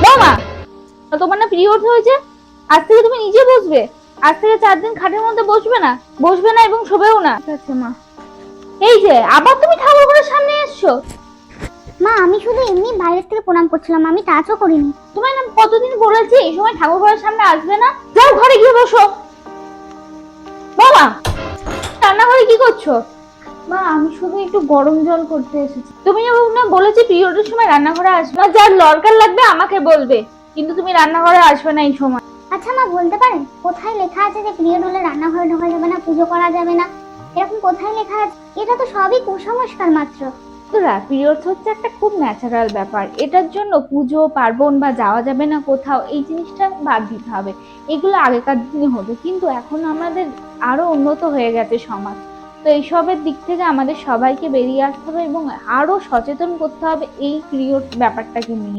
বৌমা, তোমার না পিরিয়ড হয়েছে, আজ থেকে তুমি নিজে বসবে। আজ থেকে 4 দিন খাটের মধ্যে বসবে না এবং শোবেও না। ঠিক আছে মা। এই যে আবার তুমি ঠাকুর ঘরের সামনে এসছো। মা আমি শুধু এমনি বাইরের থেকে প্রণাম করছিলাম, আমি টাচও করিনি। তোমায় না কতদিন বলেছি এই সময় ঠাকুর ঘরের সামনে আসবে না। যাও ঘরে গিয়ে বসো। বাবা, রান্নাঘরে কি করছো? মা আমি শুধু একটু গরম জল করতে এসেছি। তুমি না বলেছি পিরিয়ডের সময় রান্নাঘরে আসবে না, যার দরকার লাগবে আমাকে বলবে, কিন্তু তুমি রান্নাঘরে আসবে না এই সময়। আচ্ছা মা বলতে পারেন কোথায় লেখা আছে যে পিরিয়ড হলে রান্নাঘরে ঢোকা যাবে না, পুজো করা যাবে না? এরকম কোথায় লেখা আছে? এটা তো সবই কুসংস্কার মাত্র। পিরিয়ডস হচ্ছে একটা খুব ন্যাচারাল ব্যাপার, এটার জন্য পুজো পার্বণ বা যাওয়া যাবে না কোথাও এই জিনিসটা বাদ দিতে হবে। এগুলো আগেকার দিনে হতো, কিন্তু এখন আমাদের আরো উন্নত হয়ে গেছে সমাজ। তো এইসবের দিক থেকে আমাদের সবাইকে বেরিয়ে আসতে হবে এবং আরো সচেতন করতে হবে এই পিরিয়ড ব্যাপারটাকে নিয়ে।